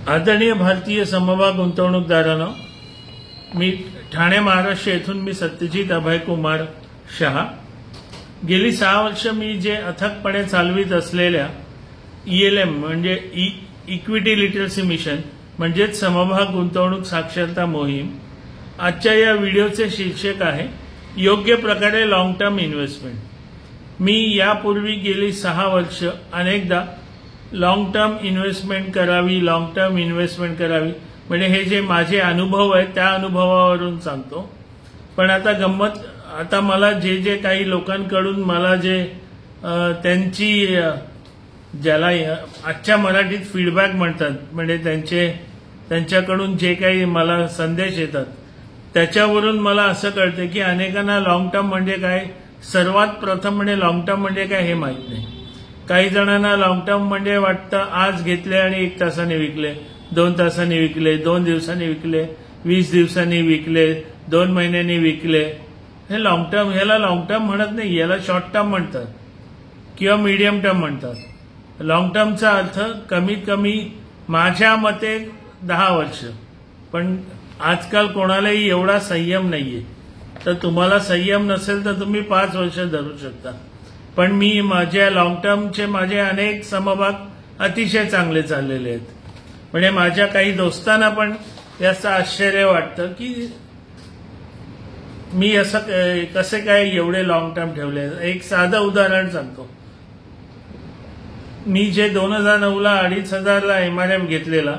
आदरणीय भारतीय समभाग गुंतवणूकदारांनो, मी ठाणे महाराष्ट्र येथून मी सत्यजित अभयकुमार शहा। गेली 6 वर्ष मी जे अथकपणे चालवित असलेल्या ELM म्हणजे इक्विटी लिटरसी मिशन म्हणजेच समभाग गुंतवणूक साक्षरता मोहीम, आजच्या या व्हिडिओचे शीर्षक आहे योग्य प्रकारे लॉंग टर्म इन्व्हेस्टमेंट। मी यापूर्वी गेली 6 वर्ष अनेकदा लॉंग टर्म इन्व्हेस्टमेंट करावी म्हणजे हे जे माझे अनुभव आहेत त्या अनुभवावरून सांगतो। पण आता गंमत, आता मला जे काही लोकांकडून मला जे त्यांची ज्याला आजच्या मराठीत फीडबॅक म्हणतात, म्हणजे त्यांच्याकडून जे काही मला संदेश येतात त्याच्यावरून मला असं कळतं की अनेकांना लॉंग टर्म म्हणजे काय, सर्वात प्रथम म्हणजे लॉंग टर्म म्हणजे काय हे माहित नाही। काही जणांना लॉंग टर्म म्हणजे वाटतं आज घेतले आणि 1 तासाने विकले, 2 तासांनी विकले, 2 दिवसांनी विकले, 20 दिवसांनी विकले, 2 महिन्यांनी विकले। हे लॉंग टर्म, ह्याला लॉंग टर्म म्हणत नाही, याला शॉर्ट टर्म म्हणतात किंवा मीडियम टर्म म्हणतात। लॉंग टर्मचा अर्थ कमीत कमी माझ्या मते 10 वर्ष, पण आजकाल कोणालाही एवढा संयम नाहीये। तर तुम्हाला संयम नसेल तर तुम्ही 5 वर्ष धरू शकता, पण मी माझ्या लॉंग टर्मचे माझे अनेक समभाग अतिशय चांगले चाललेले आहेत। म्हणजे माझ्या काही दोस्तांना पण याचं आश्चर्य वाटतं की मी असं कसे काय एवढे लॉंग टर्म ठेवले। एक साधं उदाहरण सांगतो। मी जे 2009ला 2,500ला MRF घेतलेला,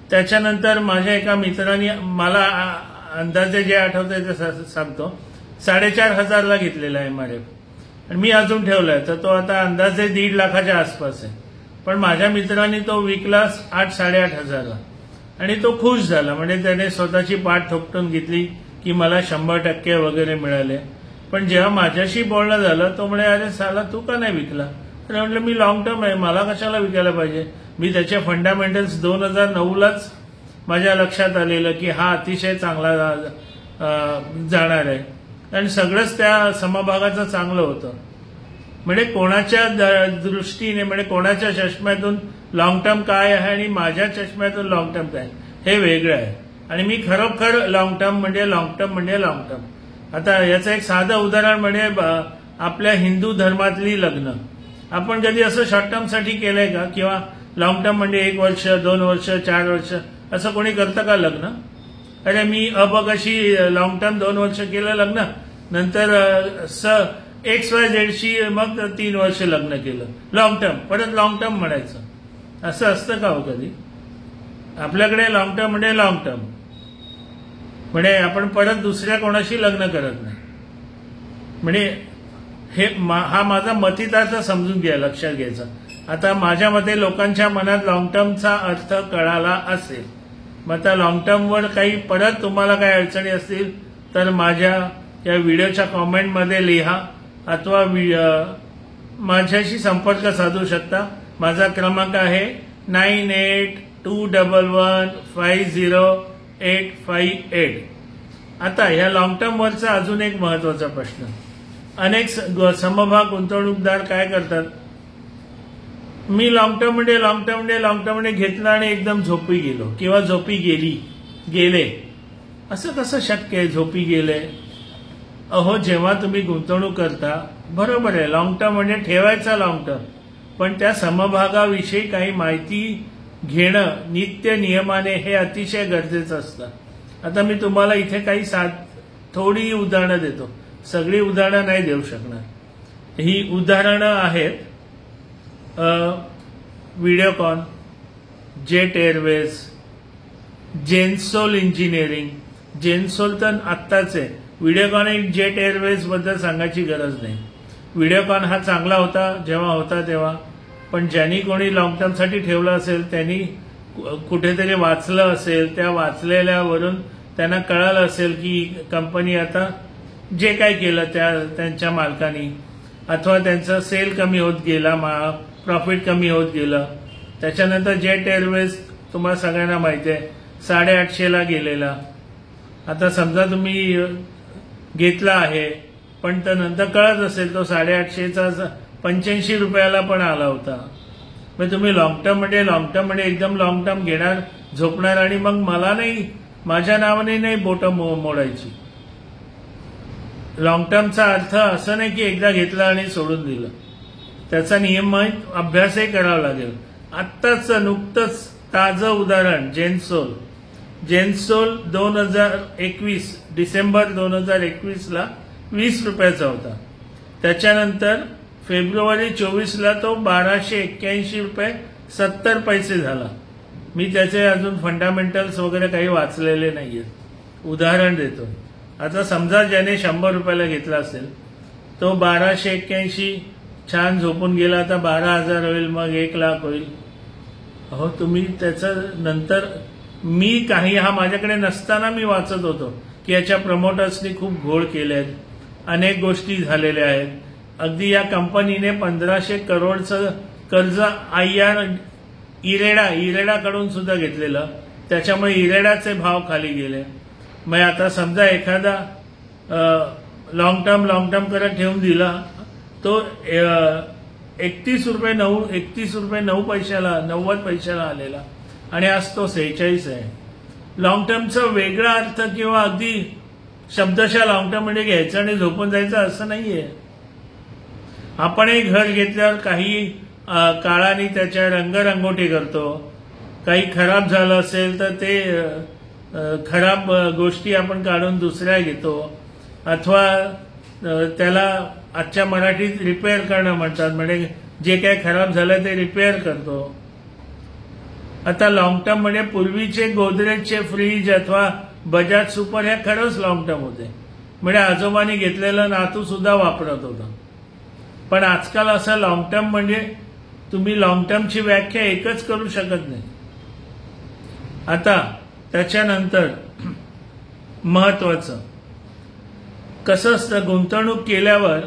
त्याच्यानंतर माझ्या एका मित्राने मला अंदाजे जे आठवतंय ते सांगतो, 4,500ला घेतलेला MRF आणि मी अजून ठेवलाय, तर तो आता अंदाजे 1.5 लाखाच्या आसपास आहे। पण माझ्या मित्राने तो विकला 8,000-8,500ला आणि तो खुश झाला, म्हणजे त्याने स्वतःची पाठ थोपटून घेतली की मला 100% वगैरे मिळाले। पण जेव्हा माझ्याशी बोलणं झालं तो म्हणे, अरे साला तू का नाही विकला? तर म्हटलं मी लॉंग टर्म आहे, मला कशाला विकायला पाहिजे। मी त्याचे फंडामेंटल्स 2009लाच माझ्या लक्षात आलेलं की हा अतिशय चांगला जाणार आहे आणि सगळंच त्या समभागाचं चांगलं होतं। म्हणजे कोणाच्या दृष्टीने, म्हणजे कोणाच्या चष्म्यातून लॉंग टर्म काय आहे आणि माझ्या चष्म्यातून लॉंग टर्म काय हे वेगळं आहे। आणि मी खरोखर लॉंग टर्म म्हणजे लॉंग टर्म। आता याचं एक साधं उदाहरण म्हणजे आपल्या हिंदू धर्मातली लग्न, आपण कधी असं शॉर्ट टर्म साठी केलंय का? किंवा लॉंग टर्म म्हणजे 1 वर्ष, 2 वर्ष, 4 वर्ष असं कोणी करतं का लग्न? अरे मी अशी लॉंग टर्म 2 वर्ष केलं लग्न, नंतर XYZशी मग 3 वर्ष लग्न केलं, लॉंग टर्म, परत लॉंग टर्म म्हणायचं। असं असतं का हो कधी? आपल्याकडे लॉंग टर्म म्हणजे लॉंग टर्म, म्हणजे आपण परत दुसऱ्या कोणाशी लग्न करत नाही। म्हणजे हा माझा मतितार्थ समजून घ्या, लक्षात घ्यायचा। आता माझ्या मते लोकांच्या मनात लॉंग टर्मचा अर्थ कळाला असेल। मग आता लॉंग टर्मवर काही परत तुम्हाला काही अडचणी असतील तर माझ्या या व्हिडिओच्या कॉमेंटमध्ये लिहा अथवा माझ्याशी संपर्क साधू शकता। माझा क्रमांक आहे 9821150858। आता या लॉंग टर्मवरचा अजून एक महत्वाचा प्रश्न, अनेक समभाग गुंतवणूकदार काय करतात, मी लॉंग टर्म म्हणजे घेतला आणि एकदम झोपी गेलो किंवा झोपी गेले। असं कसं शक्य आहे झोपी गेले? अहो, जेव्हा तुम्ही गुंतवणूक करता, बरोबर आहे लॉंग टर्म म्हणजे ठेवायचा लॉंग टर्म, पण त्या समभागाविषयी काही माहिती घेणं नित्य नियमाने हे अतिशय गरजेचं असतं। आता मी तुम्हाला इथे काही थोडी उदाहरणं देतो, सगळी उदाहरणं नाही देऊ शकणार। ही उदाहरणं आहेत Videocon, jet airways, Gensol engineering. Gensol तर आत्ताच आहे, व्हिडिओकॉन आणि जेट एअरवेज बद्दल सांगायची गरज नाही। व्हिडिओकॉन हा चांगला होता जेव्हा होता तेव्हा, पण ज्यांनी कोणी लॉंग टर्मसाठी ठेवलं असेल त्यांनी कुठेतरी वाचलं असेल, त्या वाचलेल्यावरून त्यांना कळालं असेल की कंपनी आता जे काय केलं त्यांच्या मालकांनी, अथवा त्यांचा सेल कमी होत गेला, प्रॉफिट कमी होत गेलं। त्याच्यानंतर जेट एअरवेज तुम्हाला सगळ्यांना माहिती आहे 850ला गेलेला। आता समजा तुम्ही घेतला आहे, पण तर नंतर कळत असेल तो 850चा 85 रुपयाला पण आला होता। मग तुम्ही लॉंग टर्म मध्ये एकदम लॉंग टर्म घेणार, झोपणार आणि मग मला नाही, माझ्या नावाने नाही बोटं मोडायची. लॉंग टर्मचा अर्थ असं नाही की एकदा घेतलं आणि सोडून दिलं. त्याचा नियमित अभ्यासही करावा लागेल. आत्ताच नुकतंच ताजं उदाहरण जेन्सोल 2021 डिसेंबर 2021ला 20 रुपयाचा होता. त्याच्यानंतर फेब्रुवारी 24ला तो 1281 रुपये 70 पैसे झाला. मी त्याचे अजून फंडामेंटल्स वगैरे काही वाचलेले नाहीये, उदाहरण देतो. आता समजा ज्याने 100 रुपयाला घेतला असेल, तो 1281 छान झोपून गेला, आता 12,000 होईल, मग 1,00,000 होईल. अहो तुम्ही त्याचं नंतर मी काही हा माझ्याकडे नसताना मी वाचत होतो की याच्या प्रमोटर्सनी खूप घोळ केलेत, अनेक गोष्टी झालेल्या आहेत. अगदी या कंपनीने 1500 करोडचं कर्ज इरेडाकडून सुद्धा घेतलेलं, त्याच्यामुळे इरेडाचे भाव खाली गेले. मग आता समजा एखादा लॉंग टर्म करत ठेवून दिला, तो 31 रुपये 9 पैशाला 90 पैशाला आलेला आणि आज तो 46 आहे. लॉंग टर्मचा वेगळा अर्थ किंवा अगदी शब्दशः लॉंग टर्म म्हणजे घ्यायचं आणि झोपून जायचं असं नाहीये. आपणही घर घेतल्यावर काही काळाने त्याच्या रंगरंगोटी करतो. काही खराब झालं असेल तर ते खराब गोष्टी आपण काढून दुसऱ्या घेतो, अथवा त्याला आजच्या मराठीत रिपेअर करणं म्हणतात, म्हणजे जे काही खराब झालं ते रिपेअर करतो. आता लॉंग टर्म म्हणजे पूर्वीचे गोदरेजचे फ्रीज अथवा बजाज सुपर हे खरंच लॉंग टर्म होते, म्हणजे आजोबांनी घेतलेलं नातू सुद्धा वापरत होता. पण आजकाल असं लॉंग टर्म म्हणजे तुम्ही लॉंग टर्मची व्याख्या एकच करू शकत नाही. आता त्याच्यानंतर महत्वाचं कसं असतं, गुंतवणूक केल्यावर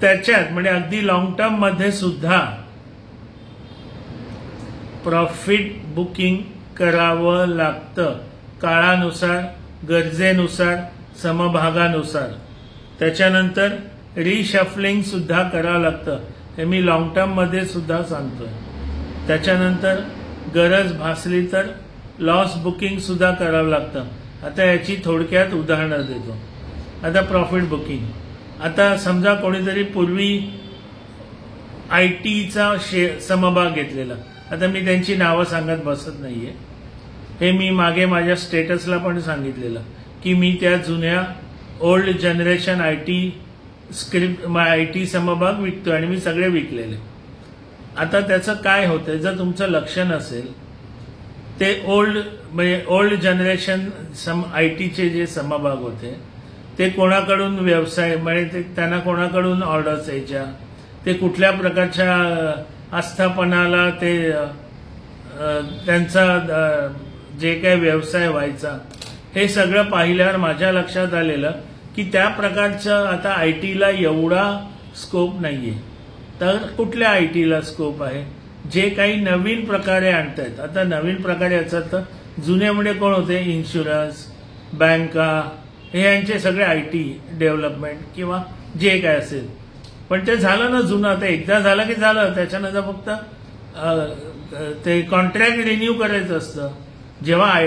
त्याच्यात म्हणजे अगदी लॉंग टर्म मध्ये सुद्धा प्रॉफिट बुकिंग करावं लागतं, काळानुसार, गरजेनुसार, समभागानुसार. त्याच्यानंतर रिशफलिंग सुद्धा करावं लागतं, हे मी लॉंग टर्म मध्ये सुद्धा सांगतोय. त्याच्यानंतर गरज भासली तर लॉस बुकिंग सुद्धा करावं लागतं. आता याची थोडक्यात उदाहरणं देतो. आता प्रॉफिट बुकिंग, आता समजा कोणीतरी पूर्वी आयटीचा समभाग घेतलेला, आता मी त्यांची नावं सांगत बसत नाहीये, हे मी मागे माझ्या स्टेटसला पण सांगितलेलं की मी त्या जुन्या ओल्ड जनरेशन आयटी समभाग विकतोय आणि मी सगळे विकलेले. आता त्याचं काय होतंय, जर तुमचं लक्ष नसेल, ते ओल्ड जनरेशन आयटीचे जे समभाग होते ते कोणाकडून व्यवसाय म्हणजे त्यांना कोणाकडून ऑर्डर्स यायच्या, ते कुठल्या प्रकारच्या आस्थापनाला ते त्यांचा जे काही व्यवसाय व्हायचा, हे सगळं पाहिल्यावर माझ्या लक्षात आलेलं की त्या प्रकारचं आता आयटीला एवढा स्कोप नाहीये. तर कुठल्या आयटीला स्कोप आहे, जे काही नवीन प्रकारे आणतायत. आता नवीन प्रकारे याचा तर जुने म्हणजे कोण होते, इन्शुरन्स, बँका, हे यांचे सगळे आयटी डेव्हलपमेंट किंवा जे काय असेल. पण ते झालं ना जुनं, आता एकदा झालं की झालं, त्याच्यानंतर फक्त ते कॉन्ट्रॅक्ट रिन्यू करायचं असतं. जेव्हा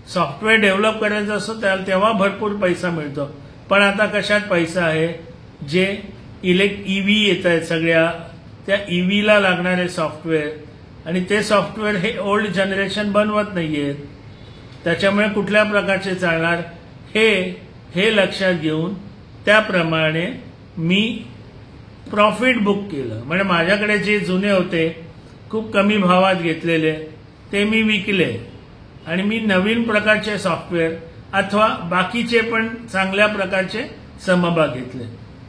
सॉफ्टवेअर डेव्हलप करायचं असतं तेव्हा भरपूर पैसा मिळतो. पण आता कशात पैसा आहे, जे ईव्ही येत आहेत सगळ्या, त्या ईव्हीला लागणारे सॉफ्टवेअर, आणि ते सॉफ्टवेअर हे ओल्ड जनरेशन बनवत नाहीयेत, त्याच्यामुळे कुठल्या प्रकारचे चालणार हे लक्षात घेऊन त्याप्रमाणे मी प्रॉफिट बुक केलं. म्हणजे माझ्याकडे जे जुने होते खूप कमी भावात घेतलेले ते मी विकले आणि मी नवीन प्रकारचे सॉफ्टवेअर अथवा बाकीचे पण चांगल्या प्रकारचे समभाग घेतले.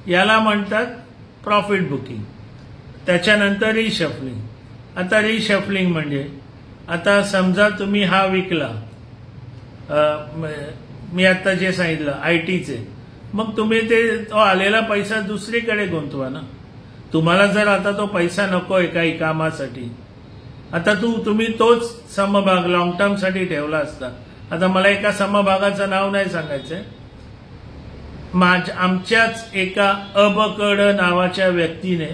याला म्हणतात प्रॉफिट बुकिंग. त्याच्यानंतर रिशफलिंग. आता रिशफलिंग म्हणजे आता समजा तुम्ही हा विकला, मी आता जे सांगितलं आयटीचे, मग तुम्ही तो आलेला पैसा दुसरीकडे गुंतवा ना. तुम्हाला जर आता तो पैसा नकोय काही कामासाठी, आता तुम्ही तोच समभाग लॉंग टर्म साठी ठेवला असता. आता मला एका समभागाचं नाव नाही सांगायचंय, आमच्याच एका अबकड नावाच्या व्यक्तीने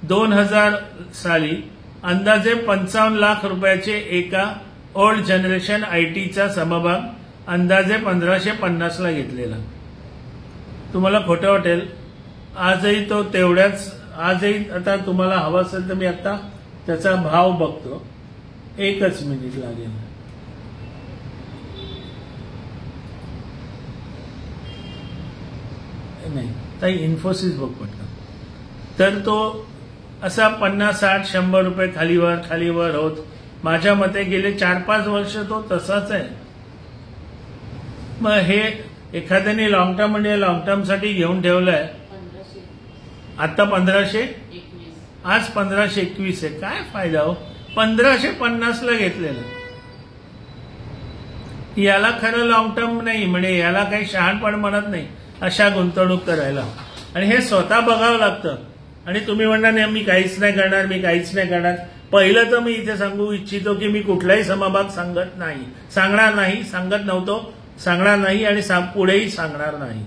2000 साली अंदाजे 55 लाख रुपयाचे एका ओल्ड जनरेशन आयटीचा समभाग अंदाजे 1550 ला घेतलेला. तुम्हाला खोटं वाटेल, आजही तो तेवढ्याच, आजही आता तुम्हाला हवा असेल तर मी आता त्याचा भाव बघतो. 1 मिनिट लागेल. नाही ताई, इन्फोसिस बघ पटकन. तर तो असा 50, 60, 100 रुपये खालीवर होत माझ्या मते गेले 4-5 वर्ष तो तसाच आहे. मग हे एखाद्याने लॉंग टर्म म्हणजे लॉंग टर्म साठी घेऊन ठेवलंय. आता 1521, आज 1521 आहे. काय फायदा हो, 1550 ला घेतलेलं. याला खरं लॉंग टर्म नाही, म्हणजे याला काही शहाणपण म्हणत नाही अशा गुंतवणूक करायला. आणि हे स्वतः बघावं लागतं. आणि तुम्ही म्हणणार नाही मी काहीच नाही करणार. पहिलं तर मी इथे सांगू इच्छितो की मी कुठलाही समभाग सांगणार नाही, सांगत नव्हतो, सांगणार नाही आणि पुढेही सांगणार नाही.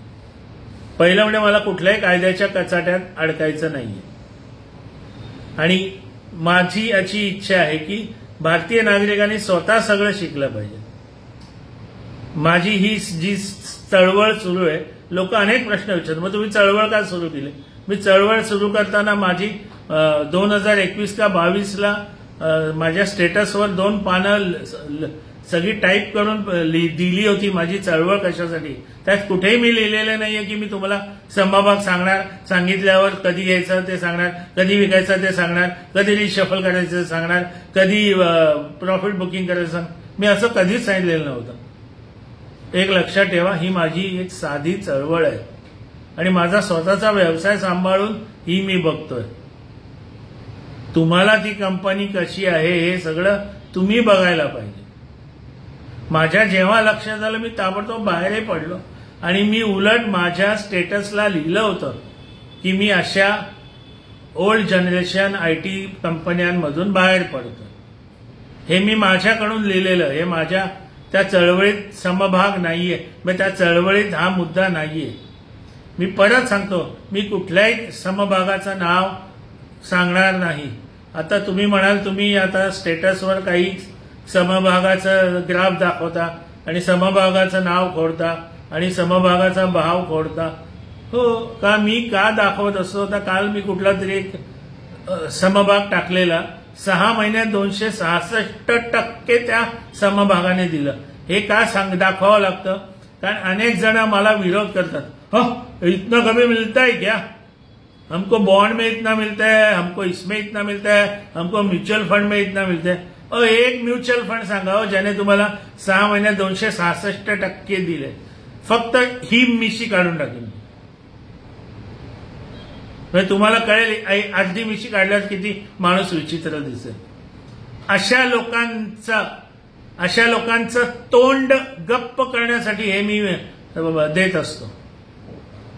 पहिलं म्हणजे मला कुठल्याही कायद्याच्या कचाट्यात अडकायचं नाहीये. आणि माझी अशी इच्छा आहे की भारतीय नागरिकांनी स्वतः सगळं शिकलं पाहिजे. माझी ही जी चळवळ सुरू आहे, लोक अनेक प्रश्न विचारतात, मग तुम्ही चळवळ का सुरू केली? मी चळवळ सुरू करताना माझी 2021 का 22ला माझ्या स्टेटसवर 2 पानं सगळी टाईप करून दिली होती माझी चळवळ कशासाठी. त्यात कुठेही मी लिहिलेलं नाहीये की मी तुम्हाला समभाग सांगितल्यावर कधी घ्यायचं ते सांगणार, कधी विकायचं ते सांगणार, कधी रिशफल करायचं ते सांगणार, कधी प्रॉफिट बुकिंग करायचं सांगणार. मी असं कधीच सांगितलेलं नव्हतं. एक लक्षात ठेवा, ही माझी एक साधी चळवळ आहे आणि माझा स्वतःचा व्यवसाय सांभाळून ही मी बघतोय. तुम्हाला ती कंपनी कशी आहे हे सगळं तुम्ही बघायला पाहिजे. माझ्या जेव्हा लक्षात आलं मी ताबडतोब बाहेरही पडलो आणि मी उलट माझ्या स्टेटसला लिहिलं होतं की मी अशा ओल्ड जनरेशन आयटी कंपन्यांमधून बाहेर पडतो. हे मी माझ्याकडून लिहिलेलं, हे माझ्या त्या चळवळीत समभाग नाहीये, मग त्या चळवळीत हा मुद्दा नाहीये. मी परत सांगतो, मी कुठल्याही समभागाचं नाव सांगणार नाही. आता तुम्ही म्हणाल तुम्ही आता स्टेटसवर काही समभागाचं ग्राफ दाखवता आणि समभागाचं नाव खोडता आणि समभागाचा भाव खोडता. हो का, मी का दाखवत असतो? तर काल मी कुठला तरी एक समभाग टाकलेला, 6 महिन्यात 266% त्या समभागाने दिलं. हे का दाखवावं लागतं? कारण अनेक जण मला विरोध करतात. इतना कमी मिलता है क्या? हमको बॉन्ड में इतना मिलता है, हमको इसमें इतना मिलता है, हमको म्युच्युअल फंड में इतना मिलता है. एक म्युच्युअल फंड सांगा ज्याने तुम्हाला 6 महिन्यात 266% दिले. फक्त ही मिशी काढून टाकेल. तुम्हाला कळेल अगदी मिशी काढल्यास किती माणूस विचित्र दिसेल. अशा लोकांचं तोंड गप्प करण्यासाठी हे मी देत असतो.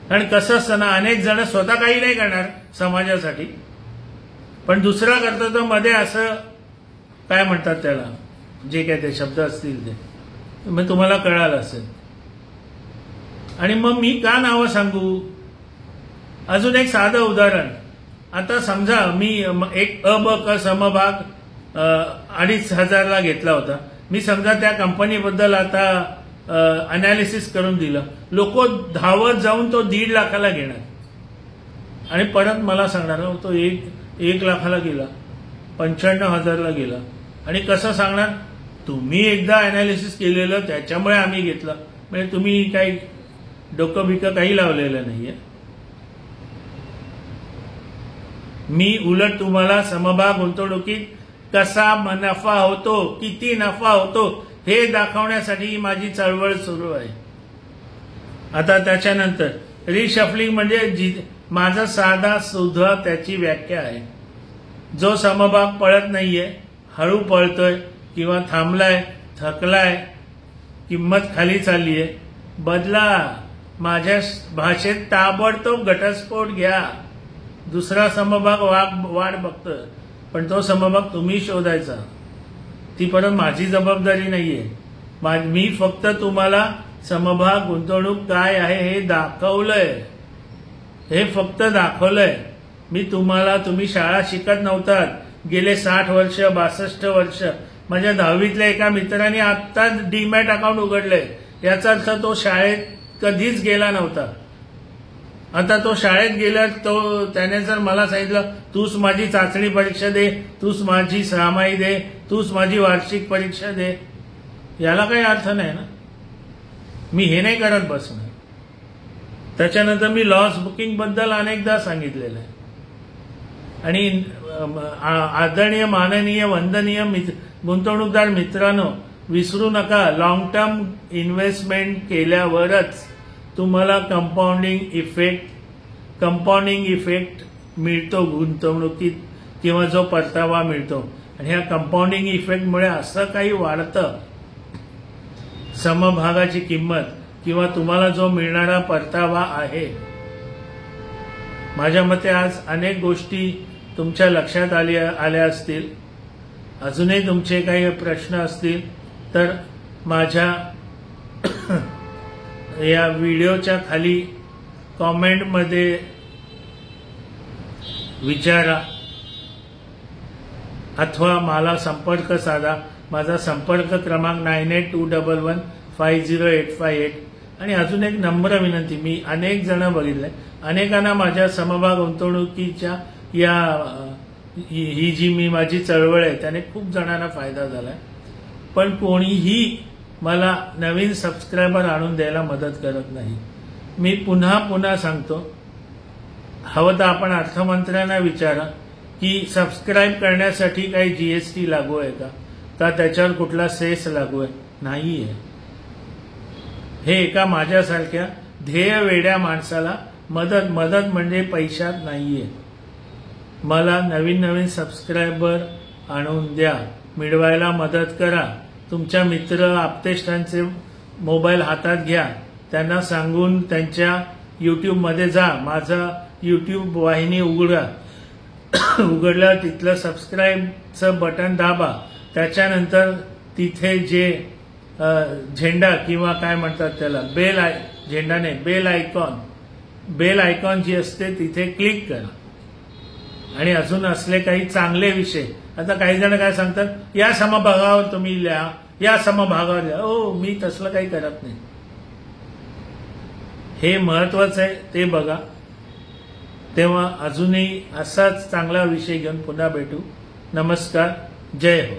कारण कसं असतं ना, अनेक जण स्वतः काही नाही करणार समाजासाठी, पण दुसरा करतो. तर मध्ये असं काय म्हणतात त्याला, जे काय ते शब्द असतील ते मग तुम्हाला कळालं असेल. आणि मग मी का नावं सांगू? अजून एक साधं उदाहरण. आता समजा मी एक ब क समभाग 2,500 घेतला होता. मी समजा त्या कंपनीबद्दल आता अनालिसिस करून दिलं. लोक धावत जाऊन तो 1.5 लाखाला घेणार आणि परत मला सांगणार तो 1 लाखाला गेला, 95,000ला गेला. आणि कसं सांगणार? तुम्ही एकदा अनालिसिस केलेलं त्याच्यामुळे आम्ही घेतलं. म्हणजे तुम्ही काही डोकं बिकं काही लावलेलं नाहीये. मी उलट तुम्हाला समभाग गुंतवणुकीत कसा नफा होतो, किती नफा होतो हे दाखवण्यासाठी माझी चळवळ सुरू आहे. आता त्याच्यानंतर रिशफलिंग म्हणजे माझा साधा सुद्धा त्याची व्याख्या आहे. जो समभाग पळत नाहीये, हळू पळतोय किंवा थांबलाय, थकलाय, किंमत खाली चाललीये, बदला. माझ्या भाषेत ताबडतोब घटस्फोट घ्या. दुसरा समभाग वाढ बघतोय, पण तो समभाग तुम्ही शोधायचा. ती परत माझी जबाबदारी नाहीये. मी फक्त तुम्हाला समभाग गुंतवणूक काय आहे हे दाखवलंय, हे फक्त दाखवलंय. मी तुम्ही शाळा शिकत नव्हतात गेले 60 वर्ष 62 वर्ष. माझ्या 10वीतल्या एका मित्राने आत्ताच डीमॅट अकाउंट उघडलंय. याचा अर्थ तो शाळेत कधीच गेला नव्हता. आता तो शाळेत गेला, त्याने जर मला सांगितलं तूच माझी चाचणी परीक्षा दे, तूच माझी सहामाही दे, तूच माझी वार्षिक परीक्षा दे, याला काही अर्थ नाही ना. मी हे नाही करत बसणार. त्याच्यानंतर मी लॉस बुकिंग बद्दल अनेकदा सांगितलेलं आहे. आणि आदरणीय माननीय वंदनीय गुंतवणूकदार मित्रांनो, विसरू नका, लॉंग टर्म इन्व्हेस्टमेंट केल्यावरच तुम्हाला कंपाऊंडिंग इफेक्ट मिळतो गुंतवणुकीत, किंवा जो परतावा मिळतो. आणि ह्या कंपाऊंडिंग इफेक्टमुळे असं काही वाढतं, समभागाची किंमत किंवा तुम्हाला जो मिळणारा परतावा आहे. माझ्या मते आज अनेक गोष्टी तुमच्या लक्षात आल्या असतील. अजूनही तुमचे काही प्रश्न असतील तर माझ्या या व्हिडिओच्या खाली कॉमेंटमध्ये विचारा अथवा मला संपर्क साधा. माझा संपर्क क्रमांक 9821150858. आणि अजून एक नम्र विनंती, मी अनेक जण बघितले, अनेकांना माझ्या समभाग गुंतवणुकीच्या ही जी माझी चळवळ आहे त्याने खूप जणांना फायदा झालाय. पण कोणीही मला नवीन सबस्क्रायबर आणून द्यायला मदत करत नाही. मी पुन्हा सांगतो, हवं तर आपण अर्थमंत्र्यांना विचारा की सबस्क्राईब करण्यासाठी काही जीएसटी लागू आहे का त्याच्यावर कुठला सेस लागू आहे? नाहीये. हे एका माझ्यासारख्या ध्येय वेड्या माणसाला मदत म्हणजे पैशात नाहीये. मला नवीन सबस्क्रायबर आणून द्या, मिळवायला मदत करा. तुमच्या मित्र आप्तेष्टांचे मोबाईल हातात घ्या, त्यांना सांगून त्यांच्या युट्यूबमध्ये जा, माझा युट्यूब वाहिनी उघडल्यावर तिथलं सबस्क्राईबचं बटन दाबा. त्याच्यानंतर तिथे जे झेंडा किंवा काय म्हणतात त्याला, बेल आयकॉन जी असते तिथे क्लिक करा. आणि अजून असले काही चांगले विषय, आता काही जण काय सांगतात, या समभागावर तुम्ही लिहा, या समभागावर लिहा. मी तसलं काही करत नाही. हे महत्वाचं आहे, ते बघा. तेव्हा अजूनही असाच चांगला विषय घेऊन पुन्हा भेटू. नमस्कार, जय हो.